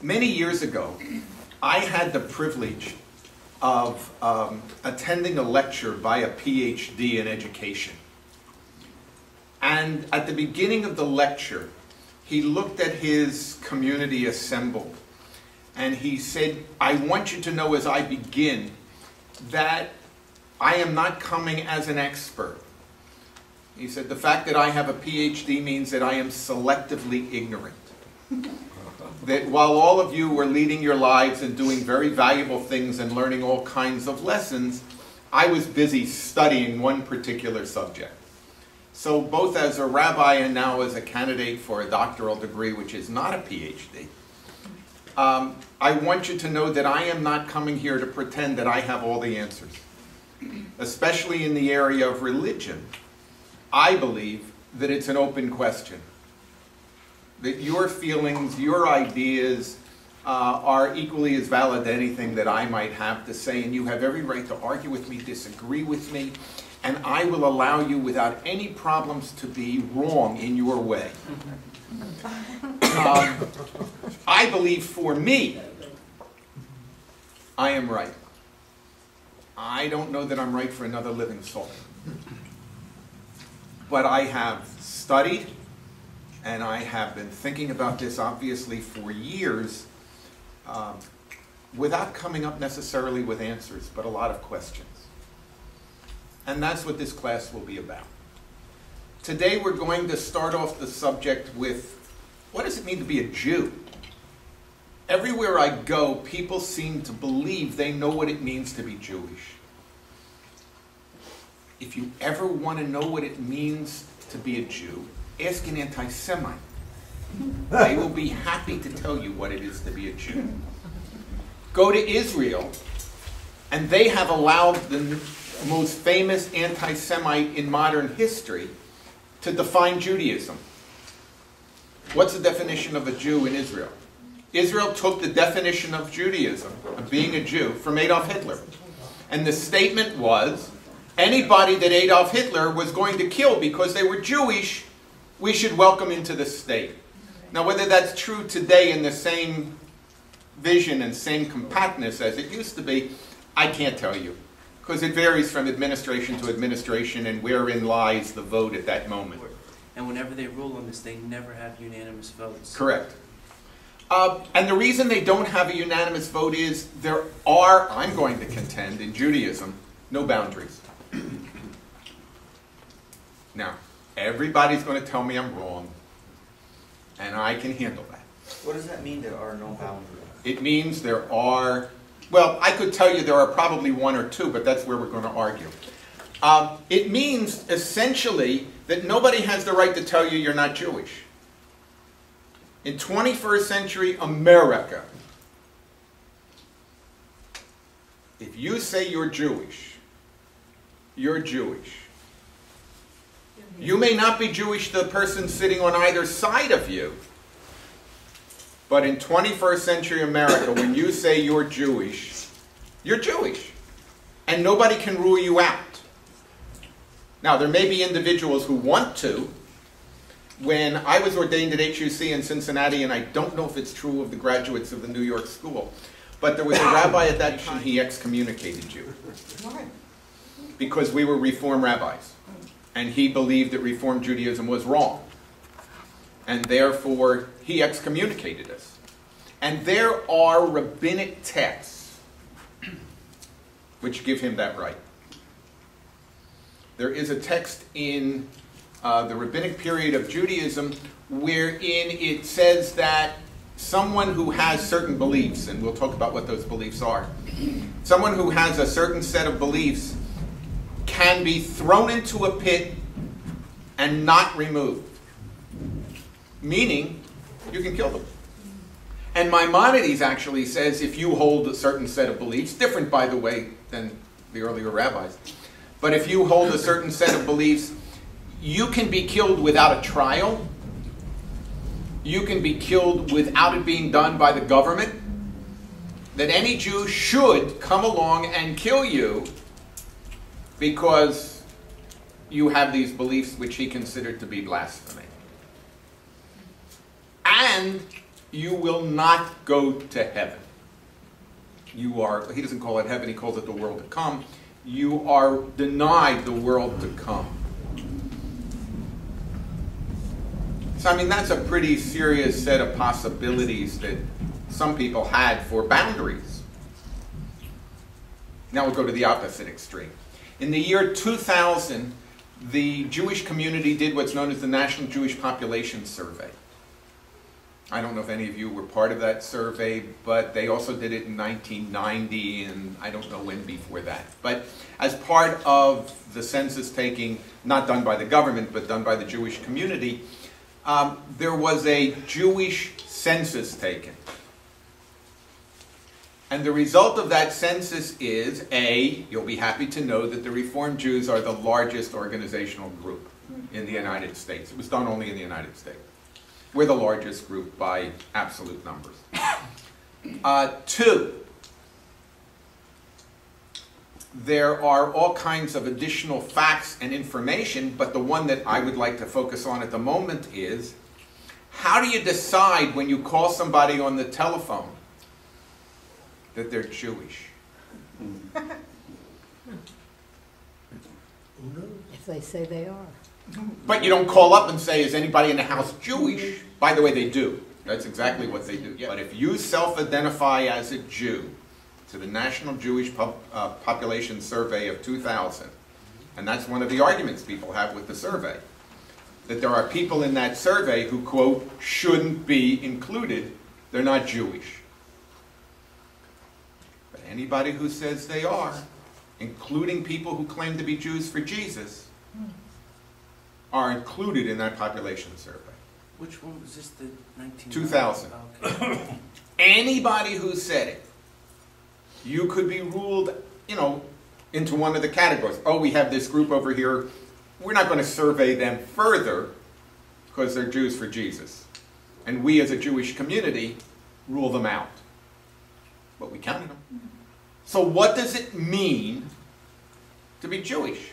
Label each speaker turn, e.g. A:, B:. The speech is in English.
A: Many years ago, I had the privilege of attending a lecture by a PhD in education. And at the beginning of the lecture, he looked at his community assembled, and he said, "I want you to know as I begin that I am not coming as an expert." He said, "The fact that I have a PhD means that I am selectively ignorant. That while all of you were leading your lives and doing very valuable things and learning all kinds of lessons, I was busy studying one particular subject. So both as a rabbi and now as a candidate for a doctoral degree, which is not a PhD, I want you to know that I am not coming here to pretend that I have all the answers. Especially in the area of religion, I believe that it's an open question. That your feelings, your ideas are equally as valid as anything that I might have to say, and you have every right to argue with me, disagree with me, and I will allow you without any problems to be wrong in your way." I believe for me, I am right. I don't know that I'm right for another living soul. But I have studied, and I have been thinking about this obviously for years, without coming up necessarily with answers, but a lot of questions. And that's what this class will be about. Today we're going to start off the subject with, what does it mean to be a Jew? Everywhere I go, people seem to believe they know what it means to be Jewish. If you ever want to know what it means to be a Jew, ask an anti-Semite. They will be happy to tell you what it is to be a Jew. Go to Israel, and they have allowed the most famous anti-Semite in modern history to define Judaism. What's the definition of a Jew in Israel? Israel took the definition of Judaism, of being a Jew, from Adolf Hitler. And the statement was, anybody that Adolf Hitler was going to kill because they were Jewish, we should welcome into the state. Now, whether that's true today in the same vision and same compactness as it used to be, I can't tell you, because it varies from administration to administration and wherein lies the vote at that moment.
B: And whenever they rule on this, they never have unanimous votes.
A: Correct. And the reason they don't have a unanimous vote is there are, I'm going to contend, in Judaism, no boundaries. Now, everybody's going to tell me I'm wrong, and I can handle that.
C: What does that mean, there are no boundaries?
A: It means there are, well, I could tell you there are probably one or two, but that's where we're going to argue. It means, essentially, that nobody has the right to tell you you're not Jewish. In 21st century America, if you say you're Jewish, you're Jewish. You may not be Jewish to the person sitting on either side of you, but in 21st century America, when you say you're Jewish, you're Jewish. And nobody can rule you out. Now, there may be individuals who want to. When I was ordained at HUC in Cincinnati, and I don't know if it's true of the graduates of the New York School, but there was a rabbi at that time, he excommunicated you. Because we were Reform rabbis. And he believed that Reform Judaism was wrong. And therefore, he excommunicated us. And there are rabbinic texts which give him that right. There is a text in the rabbinic period of Judaism wherein it says that someone who has certain beliefs, and we'll talk about what those beliefs are, someone who has a certain set of beliefs can be thrown into a pit and not removed. Meaning, you can kill them. And Maimonides actually says if you hold a certain set of beliefs, different by the way than the earlier rabbis, but if you hold a certain set of beliefs, you can be killed without a trial. You can be killed without it being done by the government. That any Jew should come along and kill you because you have these beliefs which he considered to be blasphemy. And you will not go to heaven. You are, he doesn't call it heaven, he calls it the world to come. You are denied the world to come. So, I mean, that's a pretty serious set of possibilities that some people had for boundaries. Now we'll go to the opposite extreme. In the year 2000, the Jewish community did what's known as the National Jewish Population Survey. I don't know if any of you were part of that survey, but they also did it in 1990, and I don't know when before that. But as part of the census taking, not done by the government, but done by the Jewish community, there was a Jewish census taken. And the result of that census is, A, you'll be happy to know that the Reformed Jews are the largest organizational group in the United States. It was done only in the United States. We're the largest group by absolute numbers. 2, there are all kinds of additional facts and information, but the one that I would like to focus on at the moment is, how do you decide when you call somebody on the telephone that they're Jewish?
D: If they say they are.
A: But you don't call up and say, is anybody in the house Jewish? By the way, they do. That's exactly what they do. But if you self-identify as a Jew to the National Jewish Population Survey of 2000, and that's one of the arguments people have with the survey, that there are people in that survey who, quote, shouldn't be included, they're not Jewish. But anybody who says they are, including people who claim to be Jews for Jesus, are included in that population survey.
B: Which one was this, the 19...
A: 2000.
B: Okay.
A: Anybody who said it, you could be ruled, you know, into one of the categories. Oh, we have this group over here. We're not going to survey them further because they're Jews for Jesus. And we as a Jewish community rule them out. But we counted them. So what does it mean to be Jewish?